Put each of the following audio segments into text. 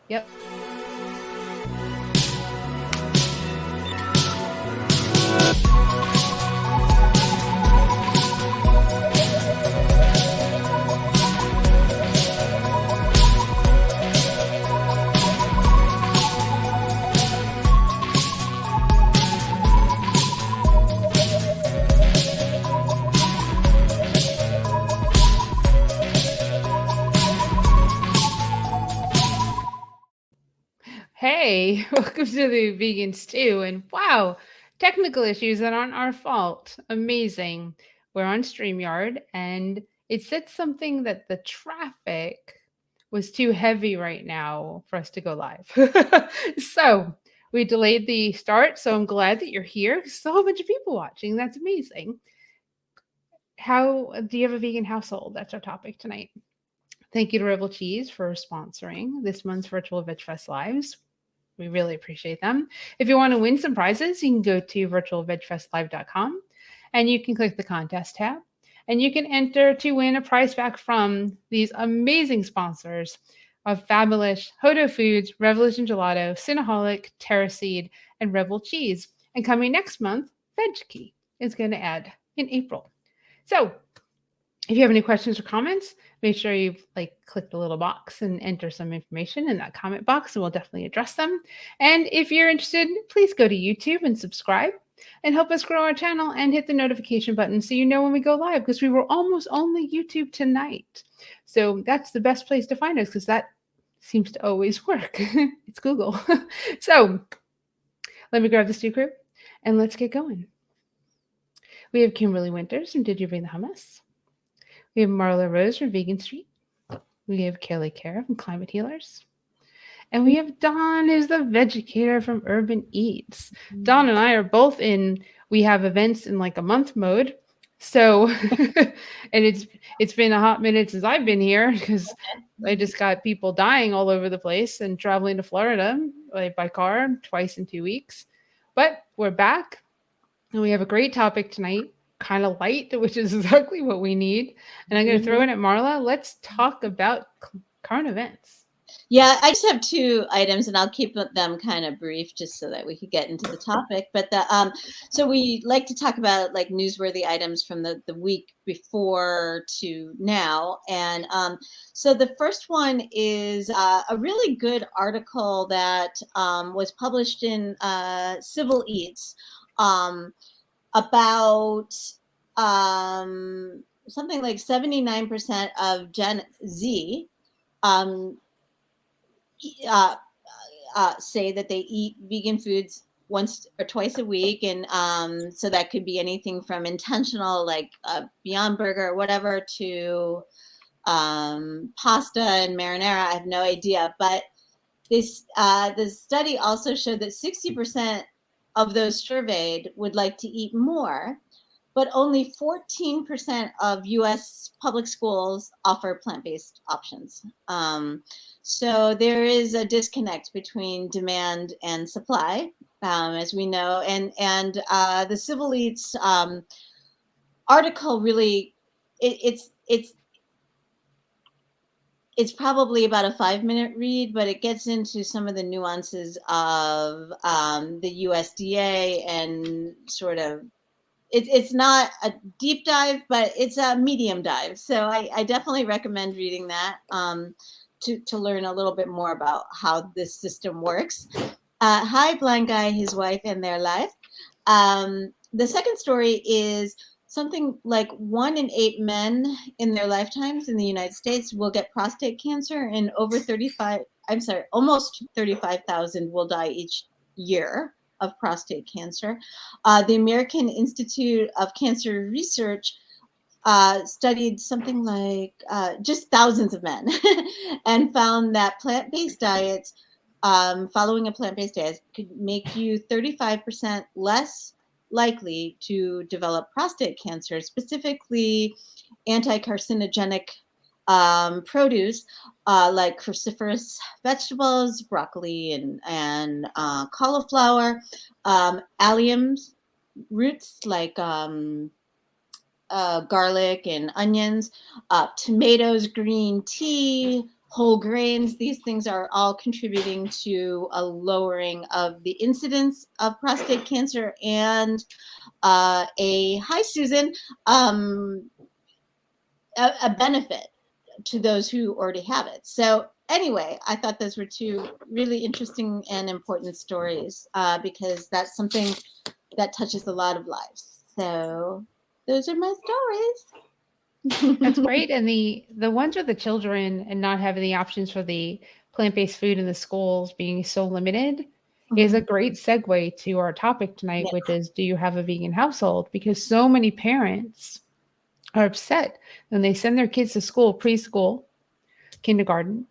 Yep. Hey, welcome to the Vegan Stew. And wow, technical issues that aren't our fault. Amazing. We're on StreamYard, and it said something that the traffic was too heavy right now for us to go live. So we delayed the start. So I'm glad that you're here. There's a whole bunch of people watching. That's amazing. How do you have a vegan household? That's our topic tonight. Thank you to Rebel Cheese for sponsoring this month's virtual Veg Fest Lives. We really appreciate them. If you want to win some prizes, you can go to virtualvegfestlive.com and you can click the contest tab and you can enter to win a prize back from these amazing sponsors of Fabulous, Hodo Foods, Revolution Gelato, Cinnaholic, Terraseed, and Rebel Cheese. And coming next month, VegKey is going to add in April. So if you have any questions or comments, make sure you click the little box and enter some information in that comment box, and we'll definitely address them. And if you're interested, please go to YouTube and subscribe and help us grow our channel and hit the notification button so you know when we go live, because we were almost only YouTube tonight. So that's the best place to find us, because that seems to always work. It's Google. So let me grab the stew crew and let's get going. We have Kimberly Winters from Did You Bring the Hummus? We have Marla Rose from Vegan Street. We have Kelly Cara from Climate Healers. And we have Dawn, who's the vegucator from Urban Eats. Dawn and I are both we have events in like a month mode. So, and it's been a hot minute since I've been here, because I just got people dying all over the place and traveling to Florida by car twice in 2 weeks. But we're back, and we have a great topic tonight. Kind of light, which is exactly what we need. And I'm going to throw in at Marla. Let's talk about current events. Yeah, I just have two items, and I'll keep them kind of brief just so that we could get into the topic. But so we like to talk about like newsworthy items from the week before to now. And so the first one is a really good article that was published in Civil Eats about something like 79% of Gen Z say that they eat vegan foods once or twice a week. And so that could be anything from intentional, like Beyond Burger or whatever, to pasta and marinara. I have no idea. But the study also showed that 60% of those surveyed would like to eat more, but only 14% of U.S. public schools offer plant-based options. So there is a disconnect between demand and supply, as we know. And the Civil Eats article really, it's probably about a 5-minute read, but it gets into some of the nuances of the USDA and sort of, it's not a deep dive, but it's a medium dive. So I definitely recommend reading that to learn a little bit more about how this system works. Hi, Blind Guy, his wife, and their life. The second story is something like 1 in 8 men in their lifetimes in the United States will get prostate cancer, and almost 35,000 will die each year of prostate cancer. The American Institute of Cancer Research studied something like just thousands of men and found that plant-based diets, following a plant-based diet, could make you 35% less likely to develop prostate cancer, specifically anti-carcinogenic produce like cruciferous vegetables, broccoli and cauliflower, alliums, roots like garlic and onions, tomatoes, green tea, whole grains. These things are all contributing to a lowering of the incidence of prostate cancer and hi Susan, a benefit to those who already have it. So anyway, I thought those were two really interesting and important stories because that's something that touches a lot of lives. So those are my stories. That's great. And the ones with the children and not having the options for the plant-based food in the schools being so limited is a great segue to our topic tonight, Yeah. which is, do you have a vegan household? Because so many parents are upset when they send their kids to school, preschool, kindergarten,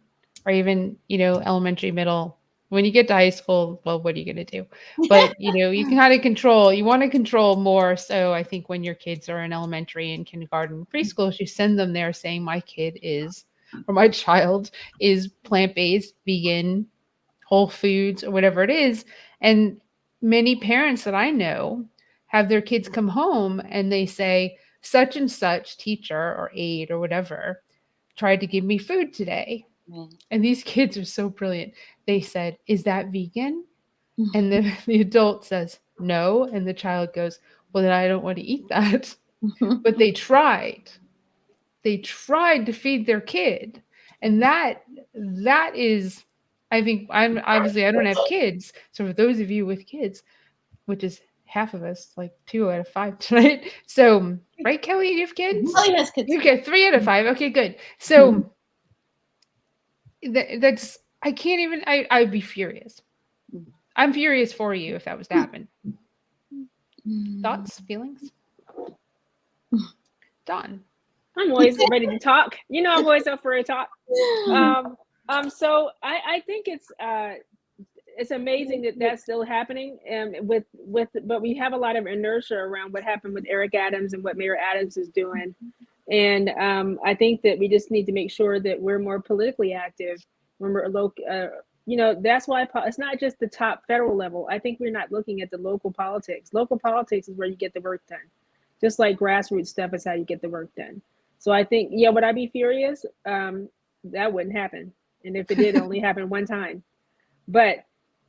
or even, elementary, middle. When you get to high school, well, what are you going to do? But, you can kind of control, you want to control more. So I think when your kids are in elementary and kindergarten, preschool, you send them there saying my kid is, or my child is plant-based, vegan, whole foods, or whatever it is. And many parents that I know have their kids come home and they say, such and such teacher or aide or whatever tried to give me food today. And these kids are so brilliant. They said, is that vegan? And the adult says, no. And the child goes, well, then I don't want to eat that. But they tried. They tried to feed their kid. And that is, I think, I don't have kids. So for those of you with kids, which is half of us, like 2 out of 5 tonight. So, right, Kelly, you have kids? Oh, yes, kids. Okay, 3 out of 5. Okay, good. So that's, I can't even, I'd be furious. I'm furious for you if that was to happen. Thoughts, feelings? Dawn. I'm always ready to talk. I'm always up for a talk. So I think it's amazing that that's still happening, but we have a lot of inertia around what happened with Eric Adams and what Mayor Adams is doing. And I think that we just need to make sure that we're more politically active when we're local. That's why it's not just the top federal level. I think we're not looking at the local politics. Local politics is where you get the work done. Just like grassroots stuff is how you get the work done. So I think, would I be furious? That wouldn't happen. And if it did, only happen one time. But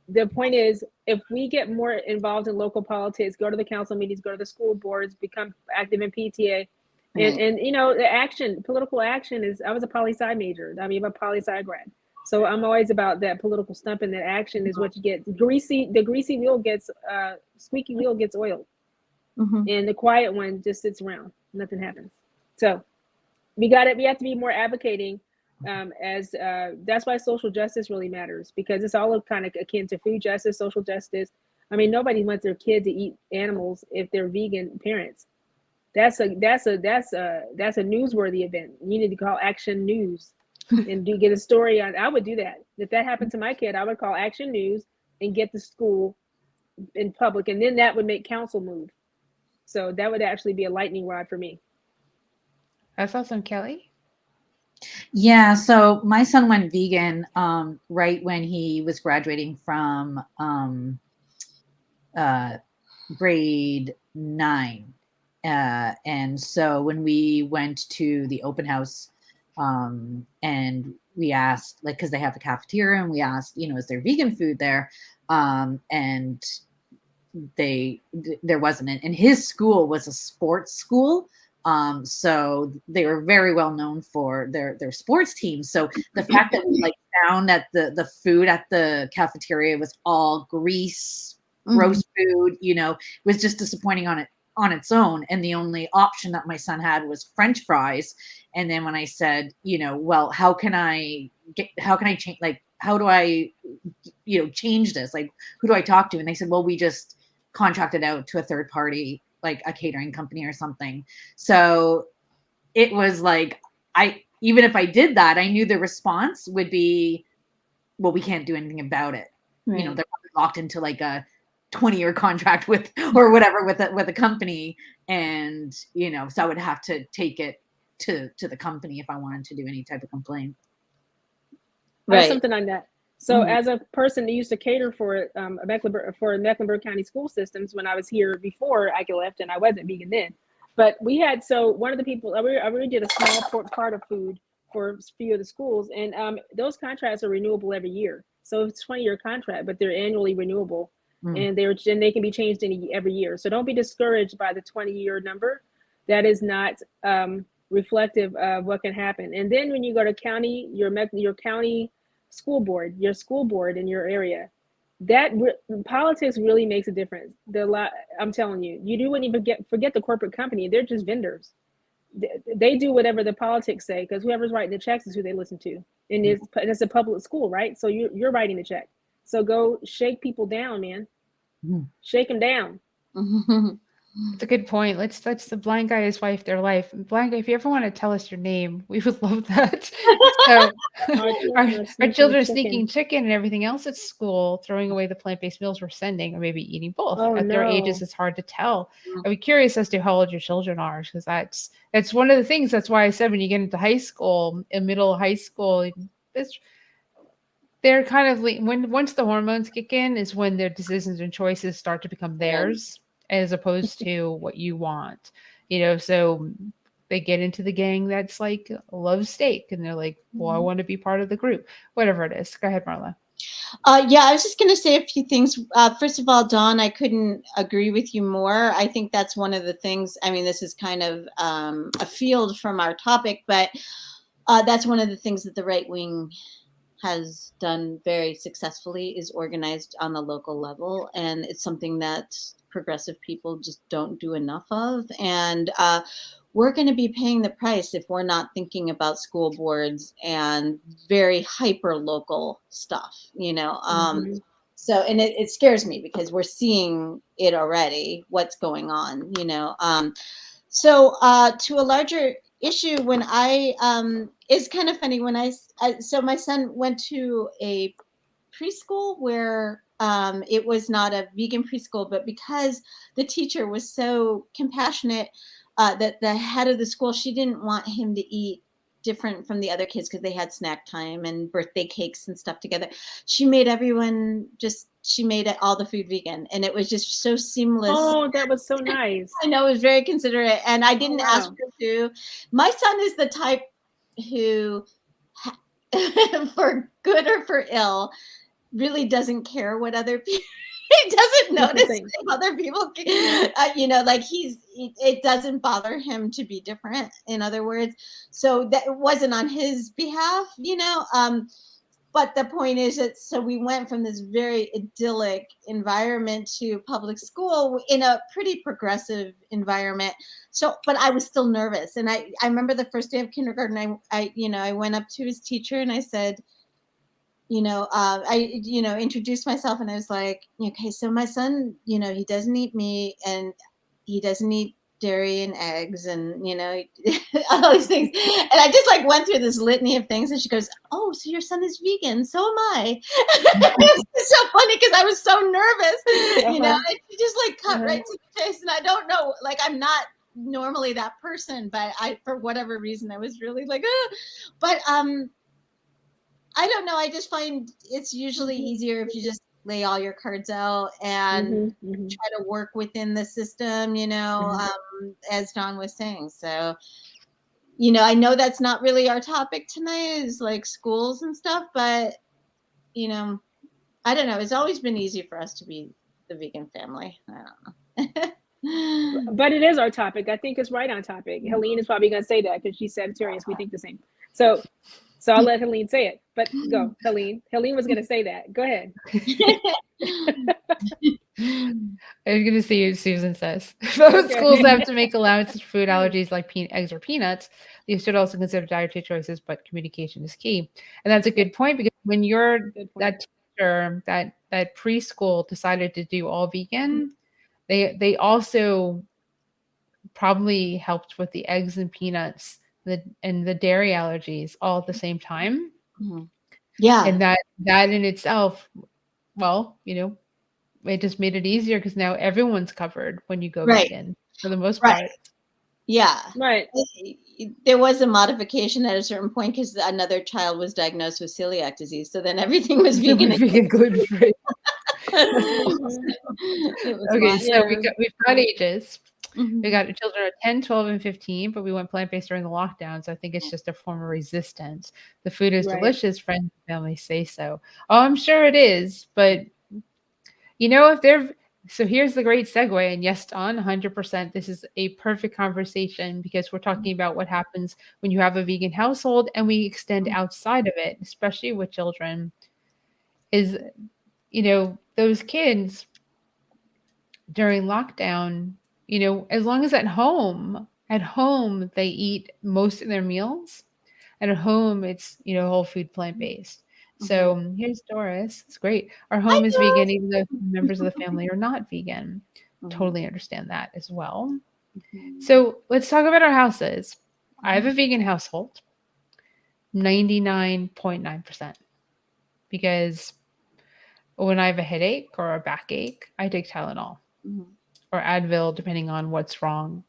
the point is, if we get more involved in local politics, go to the council meetings, go to the school boards, become active in PTA, and the political action is, I was a poli-sci major. I'm a poli-sci grad. So I'm always about that political stump, and that action is what you get. The greasy wheel gets, squeaky wheel gets oiled. And the quiet one just sits around. Nothing happens. So we have to be more advocating, that's why social justice really matters, because it's all kind of akin to food justice, social justice. I mean, nobody wants their kid to eat animals if they're vegan parents. That's a newsworthy event. You need to call Action News and get a story on. I would do that. If that happened to my kid, I would call Action News and get the school in public, and then that would make council move. So that would actually be a lightning rod for me. That's awesome, Kelly. Yeah, so my son went vegan right when he was graduating from grade 9. And so when we went to the open house and we asked, like, because they have the cafeteria, and we asked, is there vegan food there? And there wasn't. And his school was a sports school. So they were very well known for their sports teams. So the fact that we found that the food at the cafeteria was all grease, gross food, was just disappointing on its own. And the only option that my son had was French fries. And then when I said, well, how can I change, how do I, change this? Like, who do I talk to? And they said, well, we just contracted out to a third party, like a catering company or something. So it was like, even if I did that, I knew the response would be, well, we can't do anything about it. Right. They're probably locked into like a 20-year contract with, or whatever, with a company. And, so I would have to take it to the company if I wanted to do any type of complaint. Right. Something on that. So as a person that used to cater for Mecklenburg County school systems when I was here before I left, and I wasn't vegan then, but we had, so one of the people, I really did a small part of food for a few of the schools, and those contracts are renewable every year. So it's a 20-year contract, but they're annually renewable, and they can be changed every year. So don't be discouraged by the 20-year number. That is not reflective of what can happen. And then when you go to county, your county school board, your school board in your area, politics really makes a difference. I'm telling you, you wouldn't even forget the corporate company. They're just vendors. They do whatever the politics say, because whoever's writing the checks is who they listen to. And it's a public school, right? So you're writing the check. So go shake people down, man. Shake them down. It's a good point. Let's the blind guy, his wife, their life. Blind guy, if you ever want to tell us your name, we would love that. So our children are sneaking chicken and everything else at school, throwing away the plant-based meals we're sending, or maybe eating both. At their ages, it's hard to tell. I'd be curious as to how old your children are, because that's one of the things. That's why I said when you get into high school, in middle high school, they're kind of once the hormones kick in is when their decisions and choices start to become theirs, as opposed to what you want, so they get into the gang that's like loves steak, and they're like, well, I want to be part of the group, whatever it is. Go ahead, Marla. Yeah, I was just going to say a few things. First of all, Dawn, I couldn't agree with you more. I think that's one of the things, I mean, this is kind of a field from our topic, but that's one of the things that the right wing has done very successfully, is organized on the local level. And it's something that progressive people just don't do enough of. And we're going to be paying the price if we're not thinking about school boards and very hyper local stuff, So, and it scares me, because we're seeing it already, what's going on, So to a larger issue, when it's kind of funny when so my son went to a preschool where it was not a vegan preschool, but because the teacher was so compassionate, that the head of the school, she didn't want him to eat different from the other kids because they had snack time and birthday cakes and stuff together. She made all the food vegan, and it was just so seamless. Oh, that was so nice. I know, it was very considerate, and I didn't ask her to. My son is the type who, for good or for ill, really doesn't care what other people. He doesn't notice if other people, it doesn't bother him to be different, in other words. So that it wasn't on his behalf, but the point is that, so we went from this very idyllic environment to public school in a pretty progressive environment. So, but I was still nervous. And I remember the first day of kindergarten, I went up to his teacher and I said, I introduced myself, and I was like, okay, so my son, he doesn't eat meat, and he doesn't eat dairy and eggs, and, all these things. And I just went through this litany of things, and she goes, oh, so your son is vegan. So am I. It's so funny, because I was so nervous, and she just cut right to the chase. And I don't know, I'm not normally that person, but for whatever reason, I was really but, I don't know. I just find it's usually easier if you just lay all your cards out and try to work within the system, as Dawn was saying. So, I know that's not really our topic tonight, is schools and stuff, but, I don't know. It's always been easy for us to be the vegan family. I don't know. But it is our topic. I think it's right on topic. Helene is probably going to say that because she's Sagittarius. We think the same. So I'll let Helene say it, but go, Helene. Helene was going to say that. Go ahead. I was going to see what Susan says. Most schools have to make allowances for food allergies like eggs or peanuts. These should also consider dietary choices, but communication is key. And that's a good point, because when you're that teacher, that preschool decided to do all vegan, they also probably helped with the eggs and peanuts and the dairy allergies all at the same time. Yeah. And that in itself, well, it just made it easier, because now everyone's covered when you go vegan for the most part. Yeah. Right. There was a modification at a certain point, because another child was diagnosed with celiac disease. So then everything was vegan. Vegan, gluten-free. Okay, so we've got ages. We got children at 10, 12, and 15, but we went plant-based during the lockdown. So I think it's just a form of resistance. The food is Right. delicious. Friends and family say so. Oh, I'm sure it is. But, if they're, so here's the great segue. And yes, Don, 100%, this is a perfect conversation because we're talking about what happens when you have a vegan household and we extend outside of it, especially with children, is, those kids during lockdown, as long as at home they eat most of their meals, and at home it's, whole food plant-based. So here's Doris. It's great. Our home is vegan, even though members of the family are not vegan. Totally understand that as well. So let's talk about our houses. I have a vegan household, 99.9%, because when I have a headache or a backache, I take Tylenol or Advil, depending on what's wrong,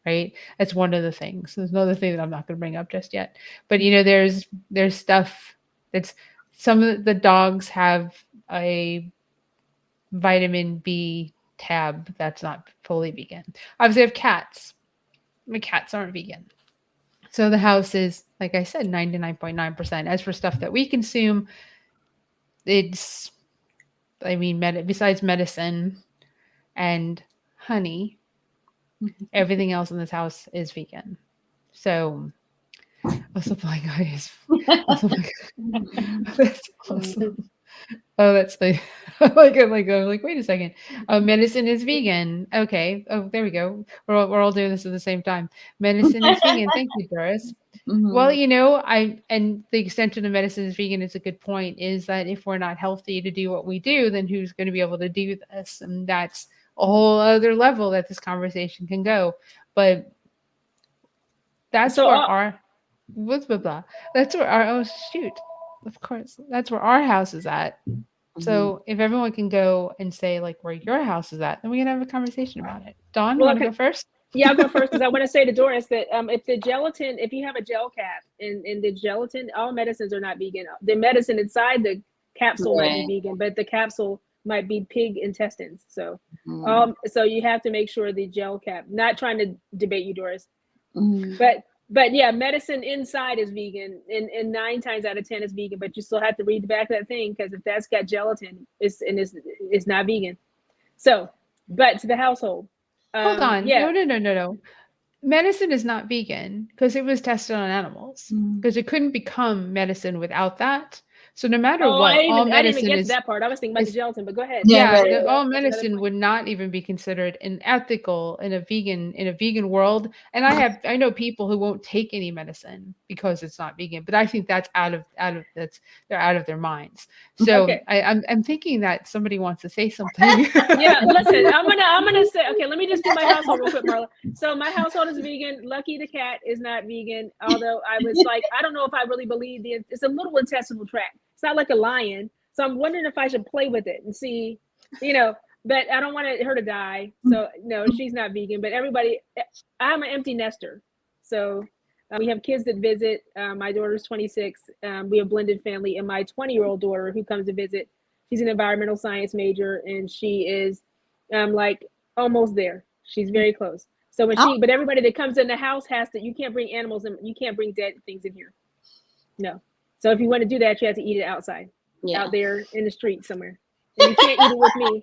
right? That's one of the things. There's another thing that I'm not going to bring up just yet. But, there's stuff that's, some of the dogs have a vitamin B tab that's not fully vegan. Obviously, I have cats. My cats aren't vegan. So the house is, like I said, 99.9%. As for stuff that we consume, it's, besides medicine and honey, everything else in this house is vegan. So, a supply guy is. That's awesome. Oh, that's like, I like it. Like, I'm like, wait a second. Medicine is vegan. Okay. Oh, there we go. We're all doing this at the same time. Medicine is vegan. Thank you, Doris. Well, and the extension of medicine is vegan is a good point, is that if we're not healthy to do what we do, then who's going to be able to do this? And that's a whole other level that this conversation can go. But that's So, where our, blah, blah, blah. That's where our, oh shoot, of course, that's where our house is at. So if everyone can go and say like where your house is at, then we can have a conversation about it. Dawn, you want to go first? Yeah, I'll go first because I want to say to Doris that if you have a gel cap and the gelatin, all medicines are not vegan. The medicine inside the capsule might be vegan, but the capsule might be pig intestines. So, so you have to make sure the gel cap. Not trying to debate you, Doris, but yeah, medicine inside is vegan, and 9 times out of 10 is vegan. But you still have to read the back of that thing because if that's got gelatin, it's not vegan. So, but to the household. Hold on. Yeah. No. Medicine is not vegan because it was tested on animals, because it couldn't become medicine without that. So no matter what, all medicine I didn't even get is to that part. I was thinking about the gelatin, but go ahead. Yeah, all medicine would not even be considered unethical in a vegan world. And I know people who won't take any medicine because it's not vegan, but I think that's they're out of their minds. So I'm thinking that somebody wants to say something. Yeah, listen, I'm gonna say, okay, let me just do my household real quick, Marla. So my household is vegan. Lucky the cat is not vegan, although I was like, I don't know if I really believe it's a little intestinal tract. It's not like a lion. So I'm wondering if I should play with it and see, but I don't want her to die. So no, she's not vegan, but I'm an empty nester. So we have kids that visit. My daughter's 26. We have blended family, and my 20-year-old daughter who comes to visit, she's an environmental science major, and she is like almost there. She's very close. So but everybody that comes in the house you can't bring animals and you can't bring dead things in here. No. So if you want to do that, you have to eat it outside, out there in the street somewhere. And you can't eat it with me,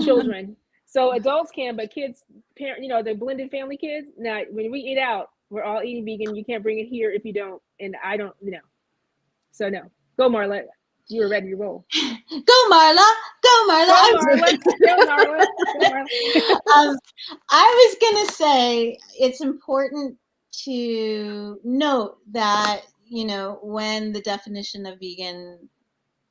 children. So adults can, but kids, the blended family kids. Now, when we eat out, we're all eating vegan. You can't bring it here if you don't, and I don't, So no, go Marla. You were ready to roll. Go Marla. Go Marla. Go Marla. I was gonna say it's important to note that when the definition of vegan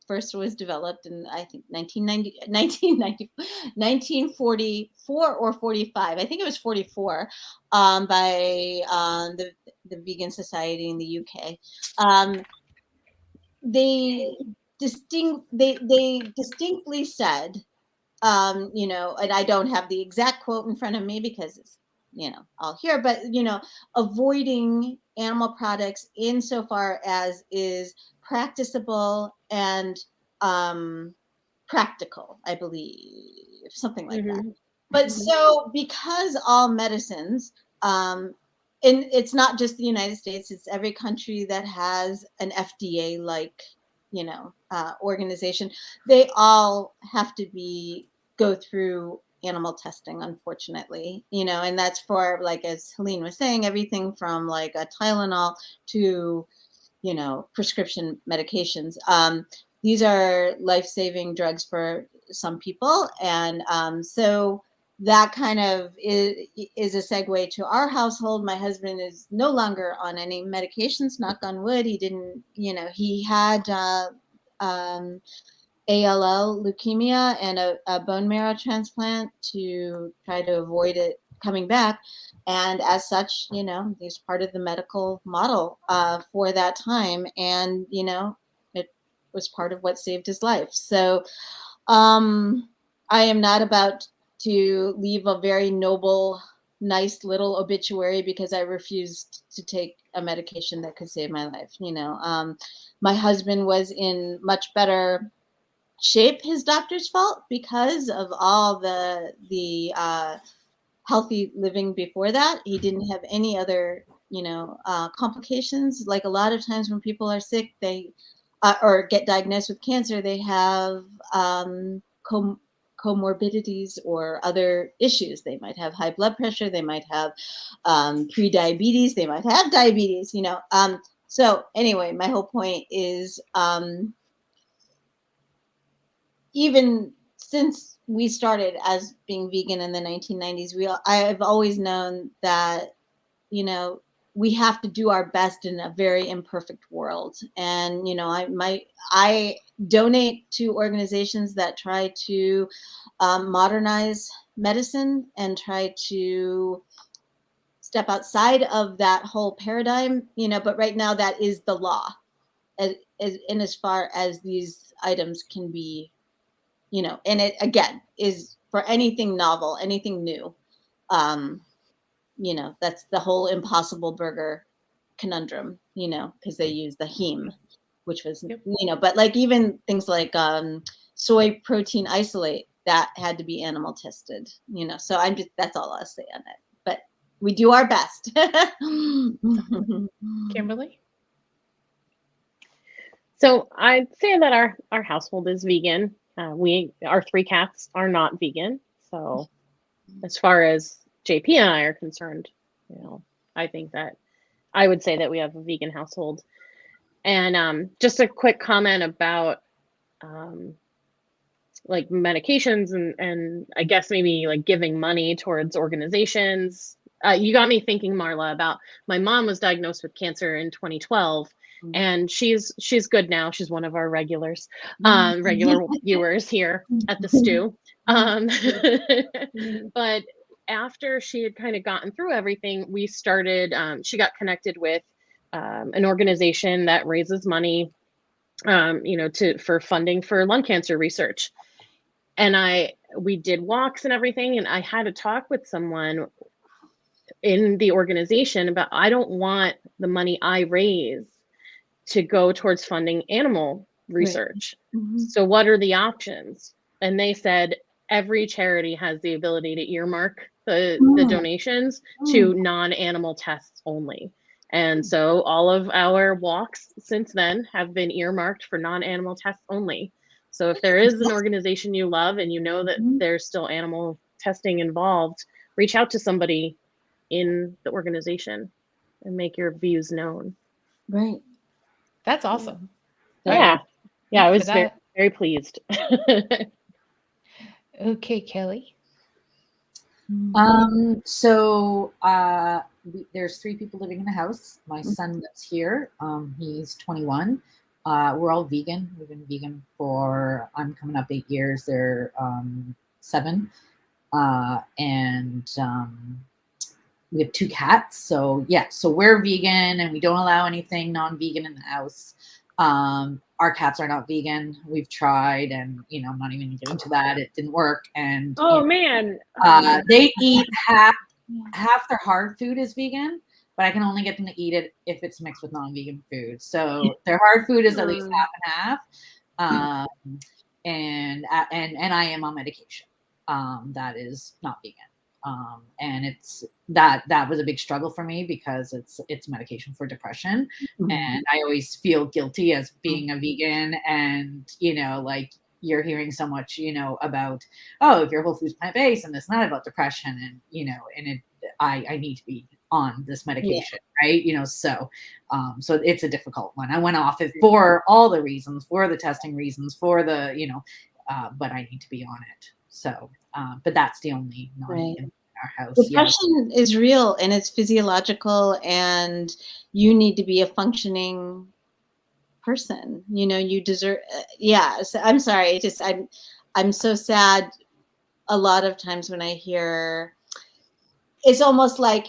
first was developed in, I think 1944 or 45, I think it was 44, by the Vegan Society in the UK. They distinctly said, and I don't have the exact quote in front of me because it's all here, but avoiding animal products insofar as is practicable and practical, I believe, something like that. But so because all medicines, and it's not just the United States, it's every country that has an FDA like, organization, they all have to go through animal testing, unfortunately, and that's for, like, as Helene was saying, everything from like a Tylenol to, prescription medications. These are life-saving drugs for some people. And so that kind of is a segue to our household. My husband is no longer on any medications, knock on wood. He didn't, he had ALL, leukemia, and a bone marrow transplant to try to avoid it coming back. And as such, he's part of the medical model for that time. And, it was part of what saved his life. So I am not about to leave a very noble, nice little obituary because I refused to take a medication that could save my life. My husband was in much better shape, his doctor's fault, because of all the healthy living before that. He didn't have any other complications. Like a lot of times when people are sick, they or get diagnosed with cancer, they have comorbidities or other issues. They might have high blood pressure, they might have pre-diabetes, they might have diabetes. So anyway, my whole point is even since we started as being vegan in the 1990s, I've always known that, we have to do our best in a very imperfect world. And, I donate to organizations that try to modernize medicine and try to step outside of that whole paradigm, but right now that is the law. In as far as these items can be, and it again is for anything novel, anything new. That's the whole Impossible Burger conundrum, because they use the heme, which was, but like even things like soy protein isolate that had to be animal tested, so that's all I'll say on it. But we do our best. Kimberly? So I'd say that our household is vegan. Our 3 cats are not vegan. So as far as JP and I are concerned, I think that I would say that we have a vegan household. And just a quick comment about like medications and I guess maybe like giving money towards organizations. You got me thinking, Marla, about my mom was diagnosed with cancer in 2012. And she's good now. She's one of our regular viewers here at the stew. But after she had kind of gotten through everything, we started, she got connected with an organization that raises money, for funding for lung cancer research. And we did walks and everything. And I had to talk with someone in the organization about, I don't want the money I raise to go towards funding animal research. Right. Mm-hmm. So what are the options? And they said every charity has the ability to earmark the donations to non-animal tests only. And so all of our walks since then have been earmarked for non-animal tests only. So if there is an organization you love and you know that there's still animal testing involved, reach out to somebody in the organization and make your views known. Right. That's awesome. Yeah. Yeah, I was very, very pleased. Okay, Kelly. So there's 3 people living in the house. My son lives here. He's 21. We're all vegan. We've been vegan for, I'm coming up 8 years. They're 7. And we have 2 cats. So yeah, so we're vegan and we don't allow anything non-vegan in the house. Our cats are not vegan. We've tried, and I'm not even getting into that. It didn't work. And man, they eat half their hard food is vegan, but I can only get them to eat it if it's mixed with non-vegan food. So their hard food is at least half and half. And I am on medication. that is not vegan. And that was a big struggle for me because it's medication for depression. Mhm. And I always feel guilty as being a vegan, and like you're hearing so much, about, oh, if your whole foods plant-based and it's not about depression, and I need to be on this medication, right? So it's a difficult one. I went off it for all the reasons, for the testing reasons, for the, but I need to be on it. So, but that's the only non-vegan in our house. Depression is real and it's physiological, and you need to be a functioning person. You deserve. So I'm sorry. I'm so sad. A lot of times when I hear, it's almost like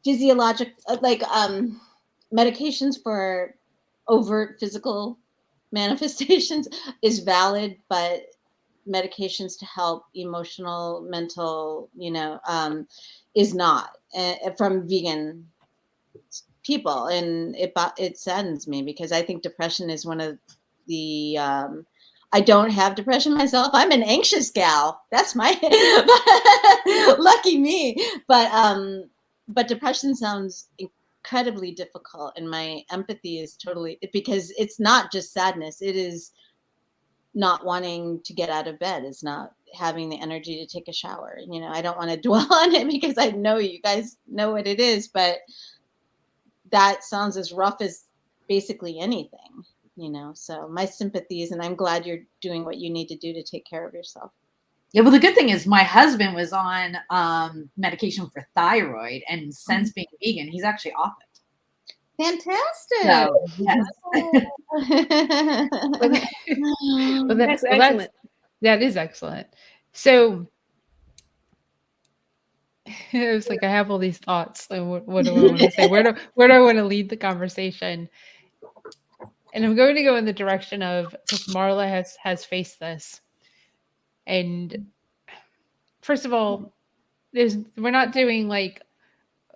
physiologic, like medications for overt physical manifestations is valid, but medications to help emotional, mental, is not, from vegan people. And it saddens me because I think depression is one of the, I don't have depression myself. I'm an anxious gal. That's my lucky me. But depression sounds incredibly difficult, and my empathy is totally, because it's not just sadness. It is not wanting to get out of bed. It's not having the energy to take a shower. I don't want to dwell on it because I know you guys know what it is, but that sounds as rough as basically anything, so my sympathies, and I'm glad you're doing what you need to do to take care of yourself. Yeah, well, the good thing is my husband was on medication for thyroid, and since being vegan, he's actually off it. Fantastic. So, yes. That's excellent. That is excellent. So it was like I have all these thoughts. Like, what do I want to say? Where do I want to lead the conversation? And I'm going to go in the direction of, because Marla has faced this. And first of all, we're not doing like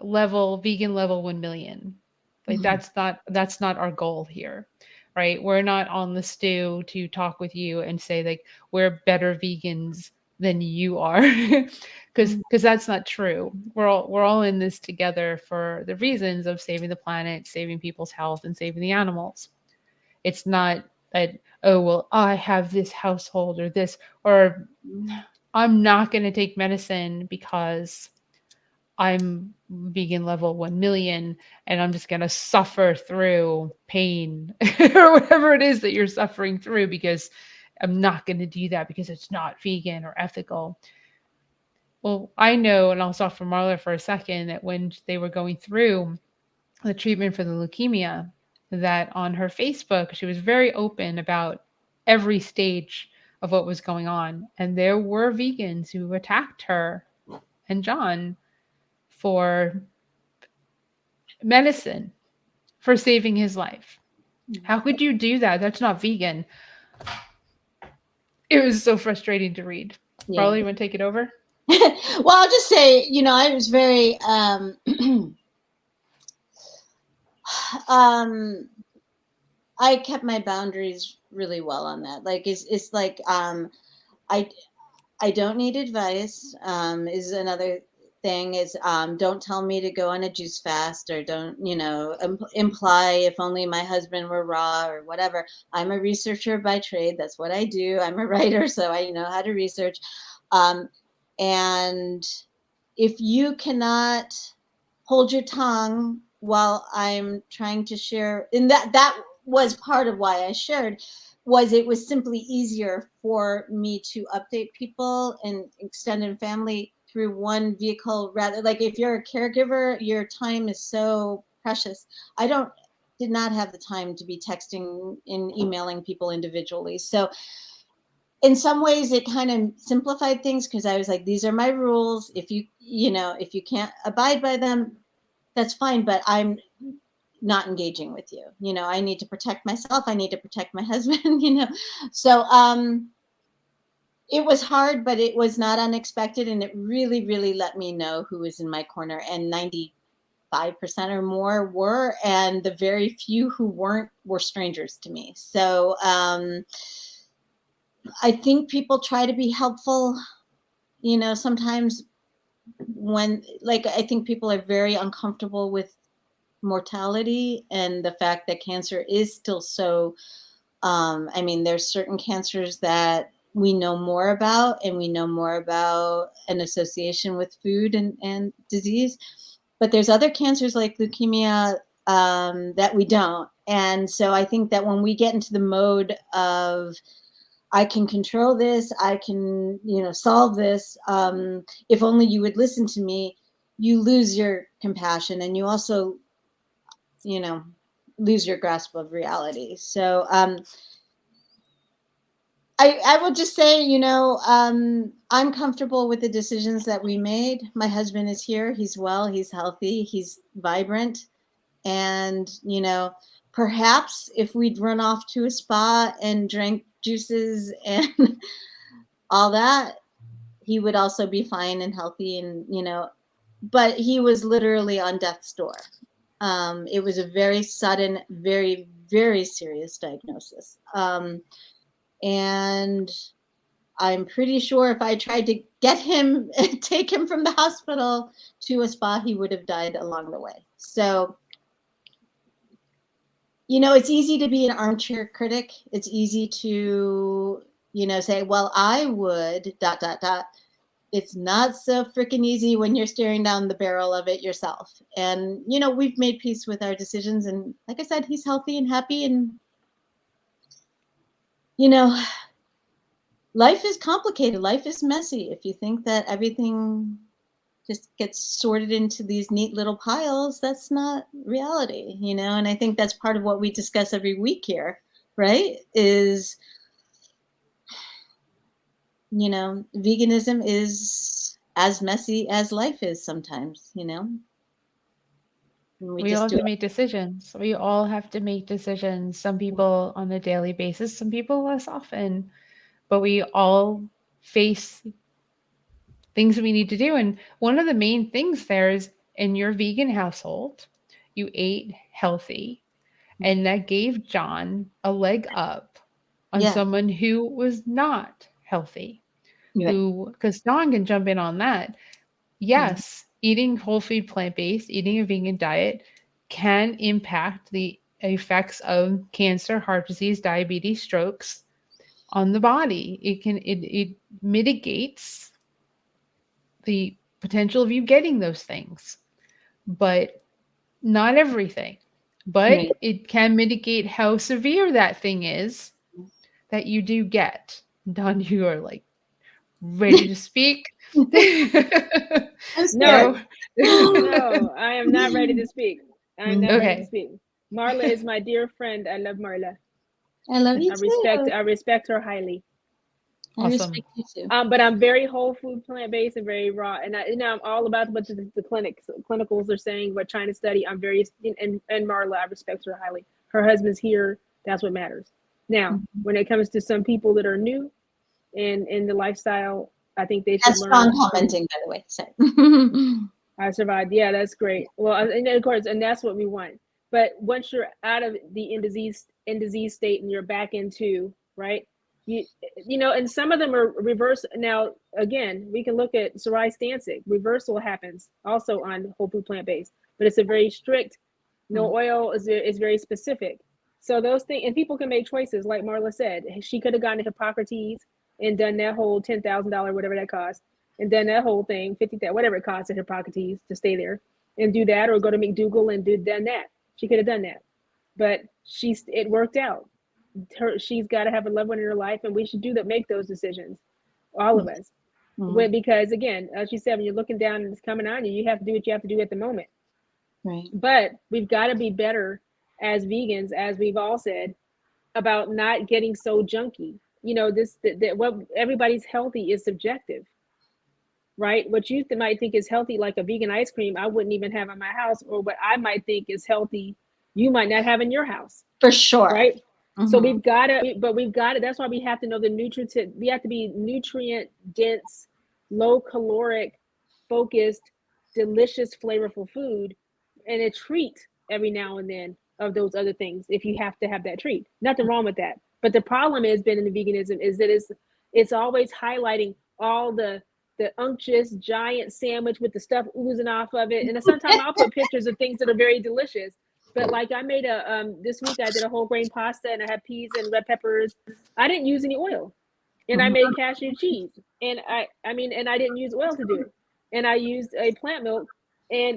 vegan level 1 million. Like that's not our goal here, right? We're not on the stew to talk with you and say like we're better vegans than you are, because that's not true. We're all in this together for the reasons of saving the planet, saving people's health, and saving the animals. It's not that, oh, well, I have this household or this, or I'm not going to take medicine because I'm vegan level 1 million and I'm just going to suffer through pain or whatever it is that you're suffering through, because I'm not going to do that because it's not vegan or ethical. Well, I know, and I'll talk for Marla for a second, that when they were going through the treatment for the leukemia, that on her Facebook, she was very open about every stage of what was going on. And there were vegans who attacked her and John for medicine, for saving his life. How could you do that? That's not vegan. It was so frustrating to read. Yeah. Marla, you want to take it over? Well, I'll just say, I was very, I kept my boundaries really well on that. Like, it's like, I don't need advice, is another thing, is, don't tell me to go on a juice fast, or don't, imply if only my husband were raw or whatever. I'm a researcher by trade. That's what I do. I'm a writer, so I know how to research. And if you cannot hold your tongue while I'm trying to share, and that was part of why I shared, it was simply easier for me to update people and extended family through one vehicle, rather, like, if you're a caregiver, your time is so precious. Did not have the time to be texting and emailing people individually. So in some ways it kind of simplified things, because I was like, these are my rules. If you can't abide by them, that's fine, but I'm not engaging with you. I need to protect myself. I need to protect my husband, So it was hard, but it was not unexpected. And it really, really let me know who was in my corner. And 95% or more were, and the very few who weren't were strangers to me. So I think people try to be helpful you know, sometimes when, like, I think people are very uncomfortable with mortality and the fact that cancer is still so, I mean, there's certain cancers that we know more about, and we know more about an association with food and disease. But there's other cancers like leukemia that we don't. And so I think that when we get into the mode of, I can control this, I can, you know, solve this, if only you would listen to me, you lose your compassion, and you also, you know, lose your grasp of reality. So I will just say, you know, I'm comfortable with the decisions that we made. My husband is here. He's well, he's healthy, he's vibrant. And, you know, perhaps if we'd run off to a spa and drank juices and all that, he would also be fine and healthy, and, you know, but he was literally on death's door. It was a very sudden, very, very serious diagnosis. And I'm pretty sure if I tried to get him, take him from the hospital to a spa, he would have died along the way. So, you know, it's easy to be an armchair critic. It's easy to, you know, say, well, I would, ... It's not so freaking easy when you're staring down the barrel of it yourself. And, you know, we've made peace with our decisions. And like I said, he's healthy and happy. And, you know, life is complicated. Life is messy. If you think that everything just gets sorted into these neat little piles, that's not reality, you know? And I think that's part of what we discuss every week here, right? Is, you know, veganism is as messy as life is sometimes, you know? And We all have to make decisions. We all have to make decisions. Some people on a daily basis, some people less often, but we all face things we need to do. And one of the main things there is, in your vegan household, you ate healthy, and that gave John a leg up on Yeah. someone who was not healthy. Right. Who, because Don can jump in on that. Yes, eating whole food, plant-based, eating a vegan diet can impact the effects of cancer, heart disease, diabetes, strokes on the body. It mitigates the potential of you getting those things, but not everything. But Right. it can mitigate how severe that thing is that you do get. Don, you are like ready to speak. I'm No, scared. no, I am not ready to speak. I am not ready to Okay. speak. Marla is my dear friend. I love Marla. I love you I respect her highly. I Awesome. respect you too. But I'm very whole food, plant-based, and very raw. And I'm all about what the clinicals are saying, what China study. I'm very, and Marla, I respect her highly. Her husband's here. That's what matters. Now, when it comes to some people that are new in the lifestyle, I think they should That's learn. strong commenting, by the way. Sorry. I survived. Yeah, that's great. Well, and of course, and that's what we want. But once you're out of the in disease state and you're back into, right, you know, and some of them are reverse. Now, again, we can look at Sarai Stanczyk. Reversal happens also on whole food, plant based, but it's a very strict. No oil is very specific. So those things, and people can make choices. Like Marla said, she could have gone to Hippocrates and done that whole $10,000, whatever that cost, and done that whole thing, 50,000, whatever it costs at Hippocrates to stay there and do that, or go to McDougal and done that. She could have done that, but it worked out. She's got to have a loved one in her life, and we should make those decisions, all of us. Because again, as you said, when you're looking down and it's coming on you, you have to do what you have to do at the moment. Right. But we've got to be better as vegans, as we've all said, about not getting so junky. You know, what everybody's healthy is subjective, right? What you might think is healthy, like a vegan ice cream, I wouldn't even have in my house, or what I might think is healthy, you might not have in your house. For sure. Right. So we've got to, that's why we have to know the nutrients. We have to be nutrient dense, low caloric, focused, delicious, flavorful food, and a treat every now and then of those other things. If you have to have that treat, nothing wrong with that. But the problem has been in the veganism is that it's always highlighting all the the unctuous giant sandwich with the stuff oozing off of it. And sometimes I'll put pictures of things that are very delicious. But like I made this week I did a whole grain pasta and I had peas and red peppers. I didn't use any oil. And I made cashew cheese. And I mean, and I didn't use oil to do it. And I used a plant milk,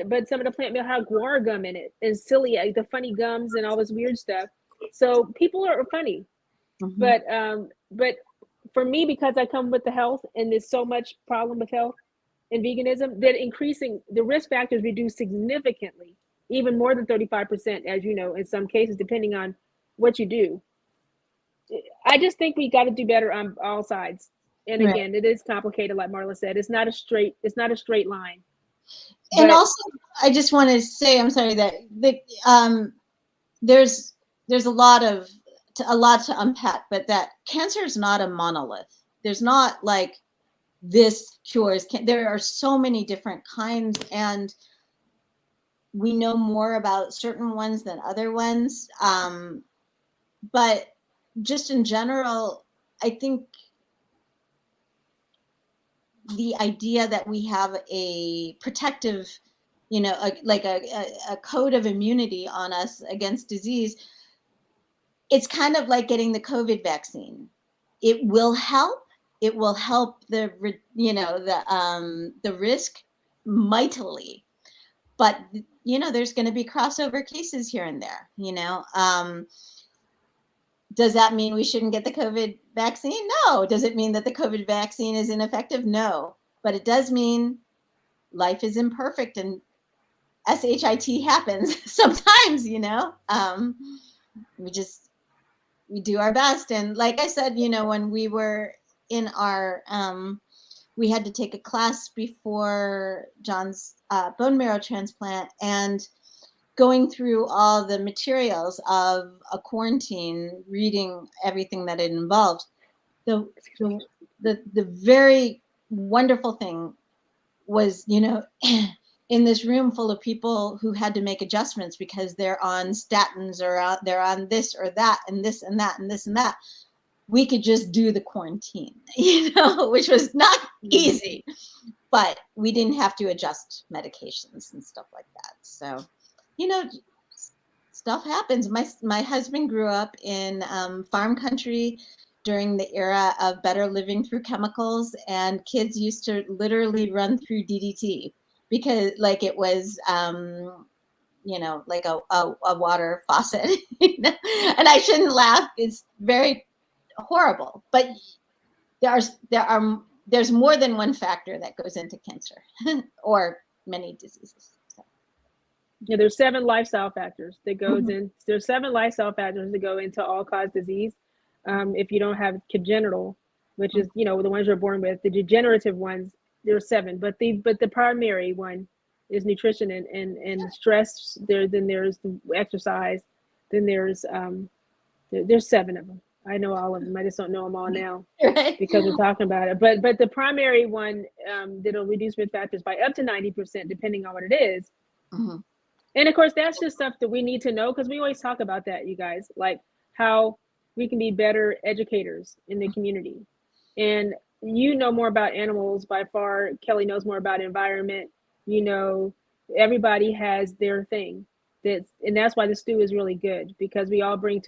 but some of the plant milk had guar gum in it and the funny gums and all this weird stuff. So people are funny. But for me, because I come with the health and there's so much problem with health and veganism, that increasing the risk factors reduce significantly, even more than 35%, as you know, in some cases, depending on what you do. I just think we got to do better on all sides. And again, it is complicated, like Marla said. It's not a straight line. And also, I just want to say, I'm sorry that there's a lot to unpack, but that cancer is not a monolith. There's not like this cures. There are so many different kinds, and we know more about certain ones than other ones. But just in general, I think the idea that we have a protective, a code of immunity on us against disease, it's kind of like getting the COVID vaccine. It will help. It will help the risk mightily, but there's going to be crossover cases here and there. Does that mean we shouldn't get the COVID vaccine? No. Does it mean that the COVID vaccine is ineffective? No. But it does mean life is imperfect and SHIT happens sometimes, we do our best. And like I said, when we were in our, we had to take a class before John's bone marrow transplant, and going through all the materials of a quarantine, reading everything that it involved, the very wonderful thing was, in this room full of people who had to make adjustments because they're on statins or they're on this or that and this and that and this and that, we could just do the quarantine, which was not easy, but we didn't have to adjust medications and stuff like that. So, stuff happens. My husband grew up in farm country during the era of better living through chemicals, and kids used to literally run through DDT because like it was, like a water faucet, and I shouldn't laugh. It's very horrible, but there's more than one factor that goes into cancer or many diseases. Yeah, there's 7 lifestyle factors that goes in. There's 7 lifestyle factors that go into all cause disease. If you don't have congenital, which is the ones you're born with, the degenerative ones, there's 7. But the primary one is nutrition and stress. Then there's the exercise. Then there's 7 of them. I know all of them. I just don't know them all now because we're talking about it. But the primary one that'll reduce risk factors by up to 90%, depending on what it is. And of course, that's just stuff that we need to know, because we always talk about that, you guys, like how we can be better educators in the community. And you know more about animals by far. Kelly knows more about environment. Everybody has their thing. And that's why the stew is really good, because we all bring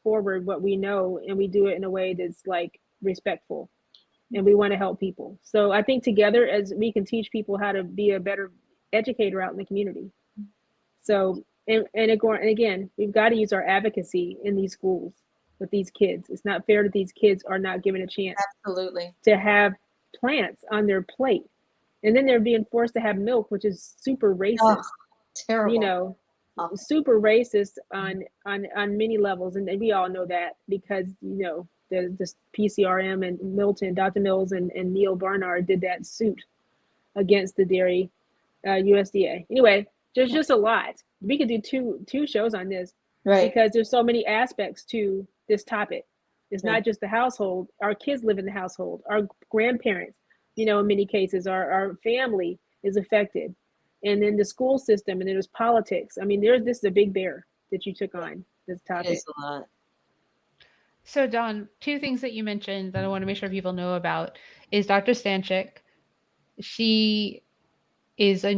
forward what we know, and we do it in a way that's like respectful, and we want to help people. So I think together, as we can teach people how to be a better educator out in the community. So, and again, we've got to use our advocacy in these schools with these kids. It's not fair that these kids are not given a chance to have plants on their plate. And then they're being forced to have milk, which is super racist. Oh, terrible. Super racist on many levels. And we all know that because, the PCRM and Dr. Mills and Neil Barnard did that suit against the dairy USDA. Anyway, there's just a lot. We could do two shows on this, right? Because there's so many aspects to this topic. It's not just the household. Our kids live in the household. Our grandparents, in many cases, our family is affected. And then the school system, and then there's politics. I mean, this is a big bear that you took on this topic. It is a lot. So, Dawn, 2 things that you mentioned that I want to make sure people know about is Dr. Stanczyk, she is a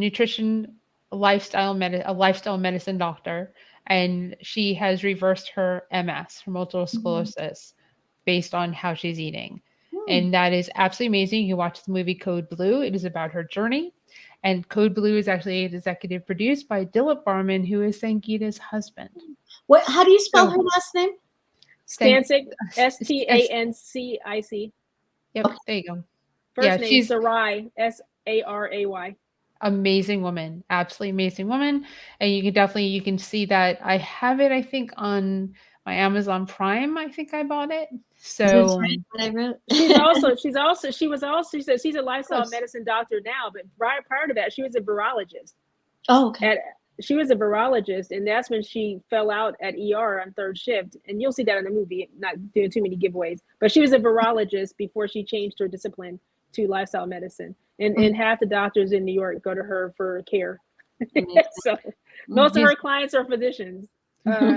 lifestyle medicine doctor, and she has reversed her MS, her multiple sclerosis, based on how she's eating. And that is absolutely amazing. You can watch the movie Code Blue. It is about her journey. And Code Blue is actually executive produced by Dilip Barman, who is Sangeeta's husband. What? How do you spell So- her last name? Stanczyk, Stancic. Yep, there you go. First Yeah, name she's- Sarai, Saray. Amazing woman, absolutely amazing woman. And you can see that. I have it, I think, on my Amazon Prime. I think I bought it. So What I wrote? She said she's a lifestyle Close. medicine doctor now, but prior to that, she was a virologist. Oh, okay. She was a virologist, and that's when she fell out at ER on third shift. And you'll see that in the movie, not doing too many giveaways. But she was a virologist before she changed her discipline to lifestyle medicine. And half the doctors in New York go to her for care. So most of her clients are physicians.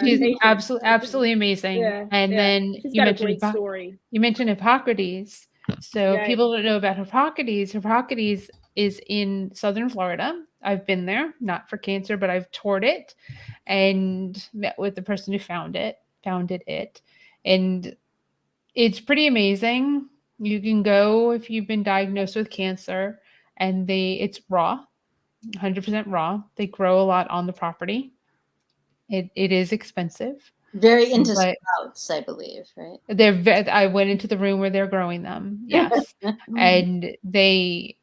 she's patients. absolutely amazing. Yeah, And yeah. then She's you got a mentioned great story. You mentioned Hippocrates. So Right. people don't know about Hippocrates. Hippocrates is in southern Florida. I've been there, not for cancer, but I've toured it and met with the person who founded it. And it's pretty amazing. You can go if you've been diagnosed with cancer, and it's raw, 100% raw. They grow a lot on the property. It is expensive. Very into But- sprouts, I believe, right? I went into the room where they're growing them. Yes. And they,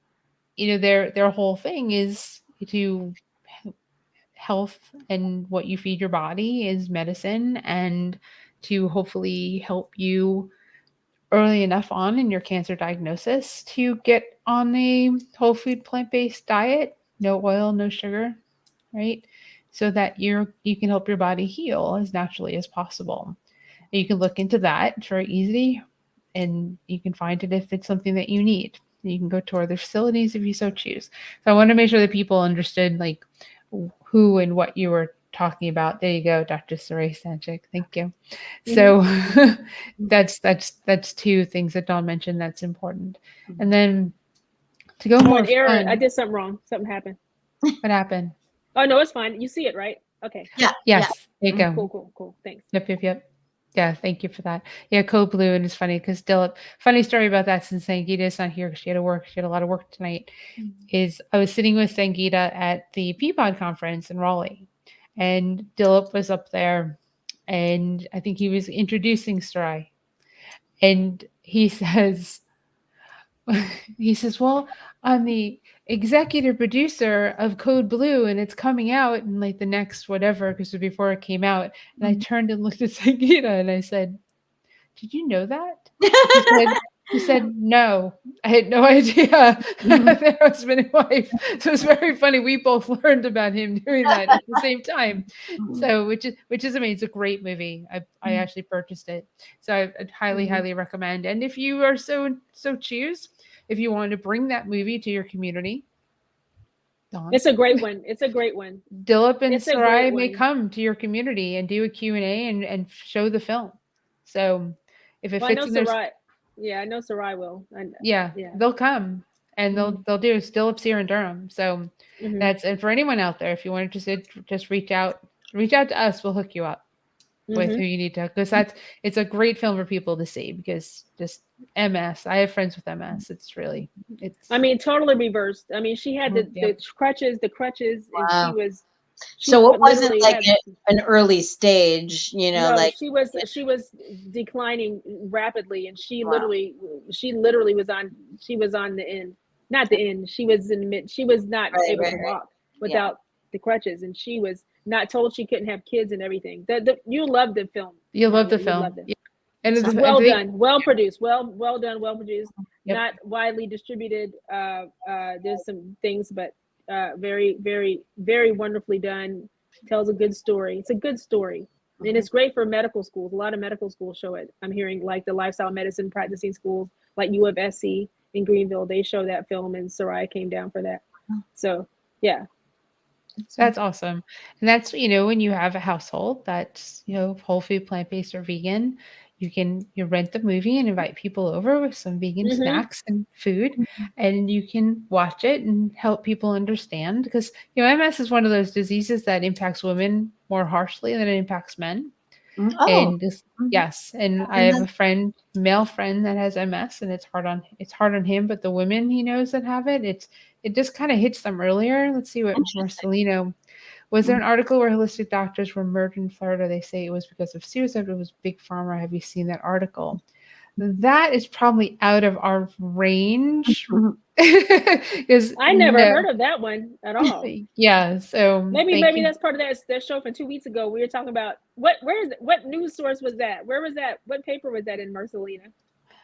their whole thing is to health, and what you feed your body is medicine, and to hopefully help you early enough on in your cancer diagnosis to get on a whole food plant-based diet, no oil, no sugar, right? So that you can help your body heal as naturally as possible. And you can look into that. It's very easy, and you can find it if it's something that you need. You can go to other facilities if you so choose. So I want to make sure that people understood like who and what you were talking about. There you go, Dr. Saray Stanczyk. Thank you. So that's two things that Dawn mentioned that's important. And then to go more An error. fun, I did something wrong. Something happened. what happened? Oh no, it's fine. You see it, right? Okay. Yes, there you go. Cool. Thanks. Yep. Yeah, thank you for that. Yeah, Code Blue, and it's funny because Dilip, funny story about that, since Sangeeta's not here because she had a lot of work tonight, is I was sitting with Sangeeta at the Peapod conference in Raleigh, and Dilip was up there, and I think he was introducing Sarai, and he says, well, I'm the executive producer of Code Blue, and it's coming out in like the next whatever, because before it came out. And I turned and looked at Sangeeta and I said, did you know that? He said, no, I had no idea. Their husband and wife. So it's very funny. We both learned about him doing that at the same time. So which is amazing. It's a great movie. I actually purchased it. So I'd highly recommend. And if you are so choose, if you want to bring that movie to your community, Dawn, It's a great one. Dilip and It's a Sarai great may one. come to your community and do a Q&A and show the film. So if it Well, I fits know in their Sarai. Yeah, I know Sarai will. yeah, they'll come, and they'll do Dilip's here in Durham. So that's, and for anyone out there, if you want to just reach out to us, we'll hook you up with who you need to, because it's a great film for people to see, because just MS. I have friends with MS. I mean, totally reversed. I mean, she had the crutches, Wow. and she So it wasn't literally like an early stage, no, like she was declining rapidly, and she literally was on the end, not the end. She was in the mid. She was not able to walk without the crutches, and she was not told she couldn't have kids and everything. You love the film. You love the film. Loved it. Yeah. And It's well done, well produced, well done, well produced. Yep. Not widely distributed. There's some things, but very, very, very wonderfully done. Tells a good story. It's a good story, and it's great for medical schools. A lot of medical schools show it. I'm hearing like the lifestyle medicine practicing schools, like U of SC in Greenville, they show that film, and Sarai came down for that. So yeah. That's awesome. And that's, when you have a household that's, whole food, plant-based or vegan, you rent the movie and invite people over with some vegan snacks and food, and you can watch it and help people understand, because MS is one of those diseases that impacts women more harshly than it impacts men. Oh, And yes, and I have a male friend that has MS, and it's hard on him, but the women he knows that have it just kind of hits them earlier. Let's see what Marcelino. Was there an article where holistic doctors were murdered in Florida? They say it was because of suicide. It was Big Pharma. Have you seen that article? That is probably out of our range. I never heard of that one at all. Yeah, so maybe that's part of that show from 2 weeks ago. We were talking about what news source was that? Where was that? What paper was that in, Marcelina?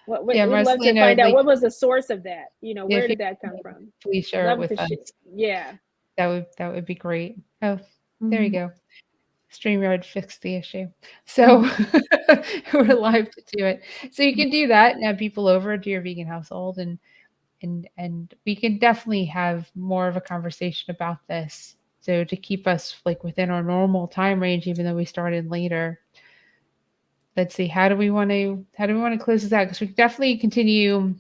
We'd love to find out what was the source of that. Where did that come from? Please share it with us. Yeah. That would be great. Oh, there you go. StreamYard fixed the issue. So we're live to do it. So you can do that and have people over to your vegan household, and we can definitely have more of a conversation about this. So to keep us like within our normal time range, even though we started later. Let's see, how do we want to close this out? Because we can definitely continue